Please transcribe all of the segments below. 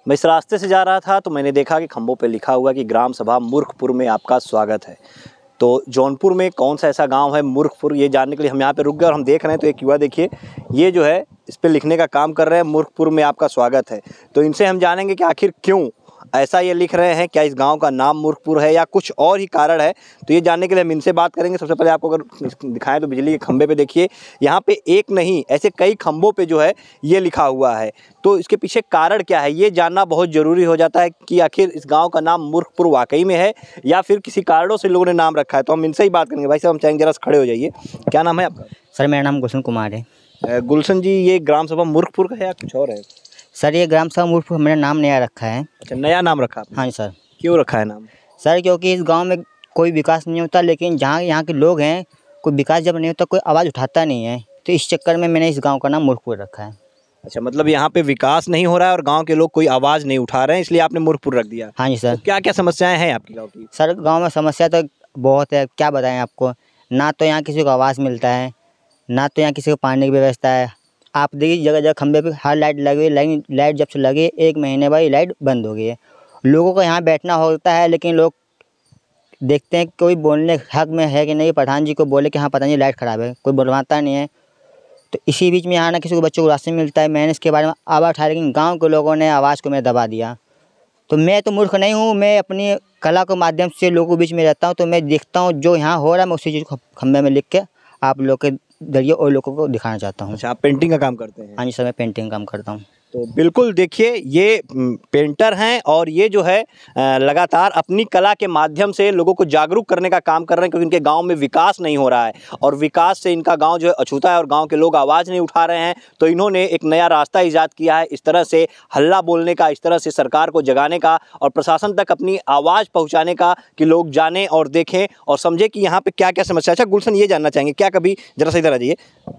मैं इस रास्ते से जा रहा था तो मैंने देखा कि खंभों पे लिखा हुआ कि ग्राम सभा मूर्खपुर में आपका स्वागत है। तो जौनपुर में कौन सा ऐसा गांव है मूर्खपुर, ये जानने के लिए हम यहाँ पे रुक गए और हम देख रहे हैं तो एक युवा देखिए ये जो है इस पे लिखने का काम कर रहे हैं, मूर्खपुर में आपका स्वागत है। तो इनसे हम जानेंगे कि आखिर क्यों ऐसा ये लिख रहे हैं, क्या इस गांव का नाम मूर्खपुर है या कुछ और ही कारण है। तो ये जानने के लिए हम इनसे बात करेंगे। सबसे पहले आपको अगर दिखाएं तो बिजली के खंभे पे देखिए, यहाँ पे एक नहीं ऐसे कई खंभों पे जो है ये लिखा हुआ है। तो इसके पीछे कारण क्या है ये जानना बहुत ज़रूरी हो जाता है कि आखिर इस गांव का नाम मूर्खपुर वाकई में है या फिर किसी कारणों से लोगों ने नाम रखा है। तो हम इनसे ही बात करेंगे। भाई साहब हम चाहेंगे जरा खड़े हो जाइए, क्या नाम है आपका? सर मेरा नाम गुलशन कुमार है। गुलशन जी, ये ग्राम सभा मूर्खपुर का है या कुछ और है? सर ये ग्राम सभा मूर्खपुर मेरा नाम नया रखा है। अच्छा, नया नाम रखा आपने? हाँ जी सर। क्यों रखा है नाम? सर क्योंकि इस गांव में कोई विकास नहीं होता, लेकिन जहाँ यहाँ के लोग हैं कोई विकास जब नहीं होता कोई आवाज़ उठाता नहीं है, तो इस चक्कर में मैंने इस गांव का नाम मूर्खपुर रखा है। अच्छा, मतलब यहाँ पे विकास नहीं हो रहा है और गांव के लोग कोई आवाज़ नहीं उठा रहे हैं, इसलिए आपने मूर्खपुर रख दिया। हाँ जी सर। तो क्या क्या समस्याएं हैं आपके गाँव की? सर गाँव में समस्या तो बहुत है, क्या बताएं आपको। ना तो यहाँ किसी को आवाज़ मिलता है, ना तो यहाँ किसी को पानी की व्यवस्था है। आप देखिए जगह जगह खंबे पे हर लाइट लगी, लाइट जब से लगी 1 महीने बाद लाइट बंद हो गई है। लोगों को यहाँ बैठना होता है, लेकिन लोग देखते हैं कोई बोलने हक में है कि नहीं, प्रधान जी को बोले कि हाँ पता नहीं लाइट ख़राब है, कोई बुलवाता नहीं है। तो इसी बीच में यहाँ ना किसी को बच्चों को राशन मिलता है। मैंने इसके बारे में आवाज़ उठाया, लेकिन गाँव के लोगों ने आवाज़ को मैं दबा दिया। तो मैं तो मूर्ख नहीं हूँ, मैं अपनी कला के माध्यम से लोगों के बीच में रहता हूँ, तो मैं देखता हूँ जो यहाँ हो रहा है मैं उसी चीज़ को खंभे में लिख के आप लोग के जरिए और लोगों को दिखाना चाहता हूँ। अच्छा, आप पेंटिंग का काम करते हैं? हाँ जी सर, मैं पेंटिंग काम करता हूँ। तो बिल्कुल देखिए ये पेंटर हैं और ये जो है लगातार अपनी कला के माध्यम से लोगों को जागरूक करने का काम कर रहे हैं, क्योंकि इनके गांव में विकास नहीं हो रहा है और विकास से इनका गांव जो है अछूता है और गांव के लोग आवाज़ नहीं उठा रहे हैं। तो इन्होंने एक नया रास्ता ईजाद किया है, इस तरह से हल्ला बोलने का, इस तरह से सरकार को जगाने का और प्रशासन तक अपनी आवाज़ पहुँचाने का कि लोग जानें और देखें और समझें कि यहाँ पर क्या क्या समस्या। अच्छा गुलशन, ये जानना चाहेंगे क्या कभी जरा सा इधर आ जाइए,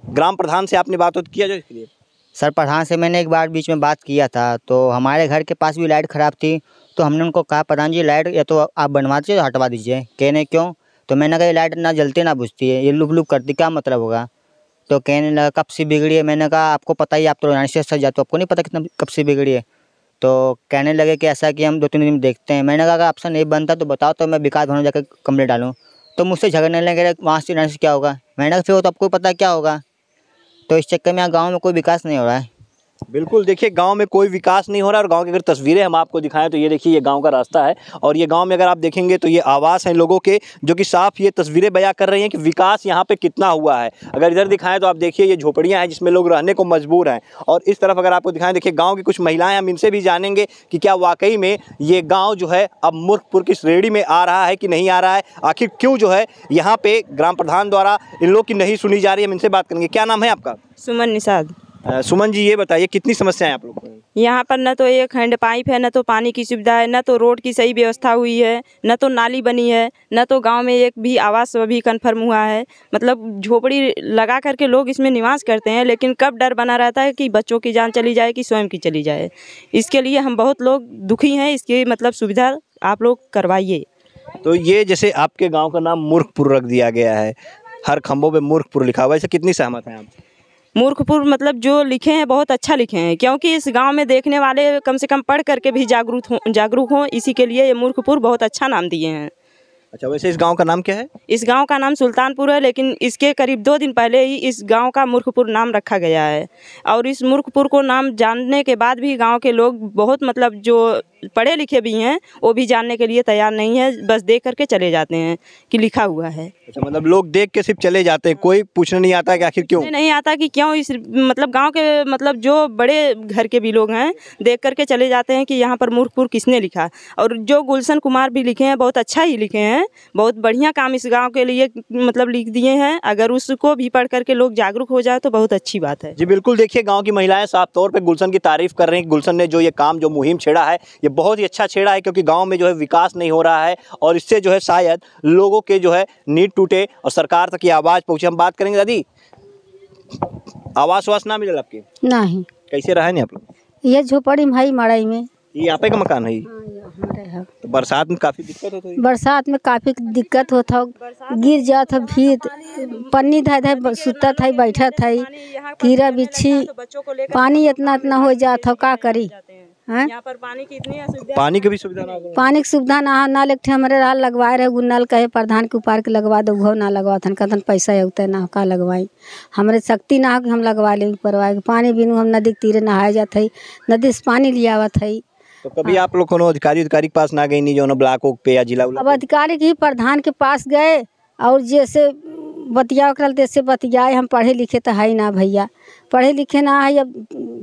ग्राम प्रधान से आपने बात किया जो इसके लिए? सर प्रधान से मैंने एक बार बीच में बात किया था, तो हमारे घर के पास भी लाइट ख़राब थी, तो हमने उनको कहा प्रधान जी लाइट या तो आप बनवा दीजिए हटवा दीजिए। कहने क्यों? तो मैंने कहा लाइट ना जलती ना बुझती है, ये लुप लुप करती, क्या मतलब होगा? तो कहने लगा कब से बिगड़ी है। मैंने कहा आपको पता ही, आप तो रानी से सज जाते हो, आपको नहीं पता कितना कब से बिगड़ी है। तो कहने लगे कि ऐसा कि हम 2-3 दिन में देखते हैं। मैंने कहा अगर आपसे नहीं बनता तो बताओ, तो मैं विकास भवन जाकर कंप्लेंट डालूँ। तो मुझसे झगड़ने लगे, वहाँ से रानी से क्या होगा। मैंने कहा फिर वो तो आपको पता क्या होगा। तो इस चक्कर में यहाँ गाँव में कोई विकास नहीं हो रहा है। बिल्कुल देखिए गांव में कोई विकास नहीं हो रहा है और गांव की अगर तस्वीरें हम आपको दिखाएं तो ये देखिए ये गांव का रास्ता है और ये गांव में अगर आप देखेंगे तो ये आवाज़ हैं लोगों के जो कि साफ ये तस्वीरें बयां कर रही हैं कि विकास यहाँ पे कितना हुआ है। अगर इधर दिखाएं तो आप देखिए ये झोपड़ियाँ हैं जिसमें लोग रहने को मजबूर हैं और इस तरफ अगर आपको दिखाएं देखिए गाँव की कुछ महिलाएँ, हम इनसे भी जानेंगे कि क्या वाकई में ये गाँव जो है अब मूर्खपुर की श्रेणी में आ रहा है कि नहीं आ रहा है, आखिर क्यों जो है यहाँ पे ग्राम प्रधान द्वारा इन लोग की नहीं सुनी जा रही है। हम इनसे बात करेंगे। क्या नाम है आपका? सुमन निषाद। सुमन जी, ये बताइए कितनी समस्याएं आप लोग को? यहाँ पर न तो एक हैंड पाइप है, न तो पानी की सुविधा है, न तो रोड की सही व्यवस्था हुई है, न तो नाली बनी है, न तो गांव में एक भी आवास अभी कन्फर्म हुआ है। मतलब झोपड़ी लगा करके लोग इसमें निवास करते हैं, लेकिन कब डर बना रहता है कि बच्चों की जान चली जाए कि स्वयं की चली जाए। इसके लिए हम बहुत लोग दुखी हैं। इसकी मतलब सुविधा आप लोग करवाइए। तो ये जैसे आपके गाँव का नाम मूर्खपुर रख दिया गया है, हर खंभों पर मूर्खपुर लिखा हुआ है, इससे कितनी सहमत हैं आप? मूर्खपुर मतलब जो लिखे हैं बहुत अच्छा लिखे हैं, क्योंकि इस गांव में देखने वाले कम से कम पढ़ करके भी जागरूक हों, इसी के लिए ये मूर्खपुर बहुत अच्छा नाम दिए हैं। अच्छा, वैसे इस गांव का नाम क्या है? इस गांव का नाम सुल्तानपुर है, लेकिन इसके करीब 2 दिन पहले ही इस गांव का मूर्खपुर नाम रखा गया है। और इस मूर्खपुर को नाम जानने के बाद भी गांव के लोग बहुत मतलब जो पढ़े लिखे भी हैं वो भी जानने के लिए तैयार नहीं है, बस देख करके चले जाते हैं कि लिखा हुआ है। अच्छा, मतलब लोग देख के सिर्फ चले जाते हैं, कोई पूछने नहीं आता कि आखिर क्यों? नहीं आता कि क्यों। इस मतलब गांव के मतलब जो बड़े घर के भी लोग हैं देख करके चले जाते हैं कि यहाँ पर मूर्खपुर किसने लिखा। और जो गुलशन कुमार भी लिखे हैं बहुत अच्छा ही लिखे हैं, बहुत बढ़िया काम इस गांव के लिए मतलब लिख दिए हैं। अगर उसको भी पढ़ करके लोग जागरूक हो जाए तो बहुत अच्छी बात है। जी बिल्कुल, देखिए गांव की महिलाएं साफ तौर पे गुलशन की तारीफ कर रही हैं। गुलशन ने जो ये काम जो मुहिम छेड़ा है ये बहुत ही अच्छा छेड़ा है, क्योंकि गांव में जो है विकास नहीं हो रहा है और इससे जो है शायद लोगों के जो है नींद टूटे और सरकार तक ये आवाज़ पहुँचे। हम बात करेंगे। दादी, आवास वास ना मिले आपके? नहीं। कैसे रहे नहीं आप लोग? ये झोपड़ी में है, मड़ई में। ये यहाँ पे का मकान है? हाँ, तो बरसात में काफ़ी दिक्कत होती है? बरसात में काफ़ी दिक्कत होता, गिर जात है, भीत पन्नी था सुता था, बैठा था, कीड़ा बिच्छी, पानी इतना इतना हो जाता, का करी। हैं यहाँ पर पानी की इतनी असुविधा, पानी की भी सुविधा ना हो। पानी की सुविधा ना नल एक ठे हमारे राल लगवाए रहे उ नल कहे प्रधान के ऊपर के लगवा दो घो ना लगवा थन कहतन पैसा होते ना का लगवाई हमरे शक्ति ना हो कि हम लगवा ले ऊपर पानी बिनु हम नदी के तीरे नहाए जात है नदी से पानी लिया आवत है। तो कभी आप लोग कोनो अधिकारी के पास ना गई नहीं जो ब्लॉक पे या जिला अब अधिकारी के ही प्रधान के पास गए और जैसे बतिया करल तैसे बतियाए हम पढ़े लिखे तो है ना भैया पढ़े लिखे ना है अब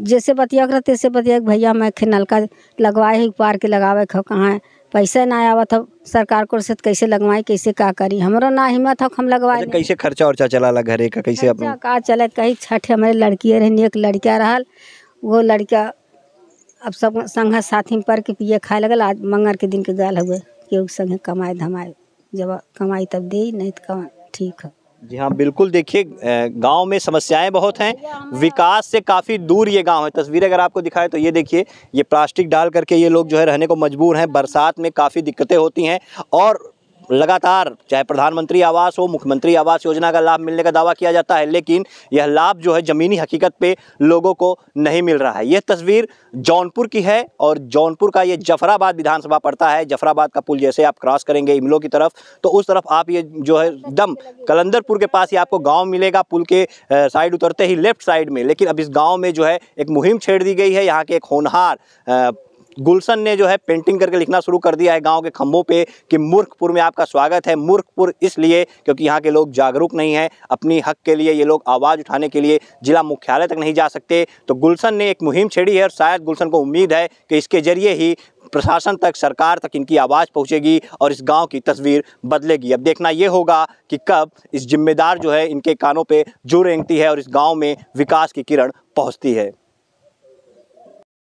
जैसे बतिया करल तैसे बतिया भैया मैं नलका लगवाए है ऊपर के लगावे खो कहाँ है पैसा ना आवत हो सरकार को से कैसे लगवाई कैसे का करी हमरो ना हिम्मत हो हम लगवाए अच्छा, कैसे खर्चा उर्चा चला घरे का कैसे खर्चा का चले कहीं छठ हमारे लड़की रहे एक लड़का रहल वो लड़का अब सब संग साथी में पढ़ के पिए खाए लगल आज मंगर के दिन के गाल हुए केहू संगे कमाए धमाए जब कमाई तब दे नहीं तो ठीक है। जी हाँ बिल्कुल, देखिए गांव में समस्याएं बहुत हैं, विकास से काफ़ी दूर ये गांव है। तस्वीरें अगर आपको दिखाएं तो ये देखिए ये प्लास्टिक डाल करके ये लोग जो है रहने को मजबूर हैं। बरसात में काफ़ी दिक्कतें होती हैं और लगातार चाहे प्रधानमंत्री आवास हो मुख्यमंत्री आवास योजना का लाभ मिलने का दावा किया जाता है, लेकिन यह लाभ जो है ज़मीनी हकीकत पे लोगों को नहीं मिल रहा है। यह तस्वीर जौनपुर की है और जौनपुर का ये जफराबाद विधानसभा पड़ता है। जफराबाद का पुल जैसे आप क्रॉस करेंगे इमलो की तरफ तो उस तरफ आप ये जो है एकदम कलंदरपुर के पास ही आपको गाँव मिलेगा। पुल के साइड उतरते ही लेफ्ट साइड में, लेकिन अब इस गाँव में जो है एक मुहिम छेड़ दी गई है। यहाँ के एक होनहार गुलशन ने जो है पेंटिंग करके लिखना शुरू कर दिया है गांव के खंभों पे कि मूर्खपुर में आपका स्वागत है। मूर्खपुर इसलिए क्योंकि यहाँ के लोग जागरूक नहीं हैं, अपनी हक के लिए ये लोग आवाज़ उठाने के लिए जिला मुख्यालय तक नहीं जा सकते। तो गुलशन ने एक मुहिम छेड़ी है और शायद गुलशन को उम्मीद है कि इसके जरिए ही प्रशासन तक सरकार तक इनकी आवाज़ पहुँचेगी और इस गाँव की तस्वीर बदलेगी। अब देखना ये होगा कि कब इस जिम्मेदार जो है इनके कानों पर जू रेंगती है और इस गाँव में विकास की किरण पहुँचती है।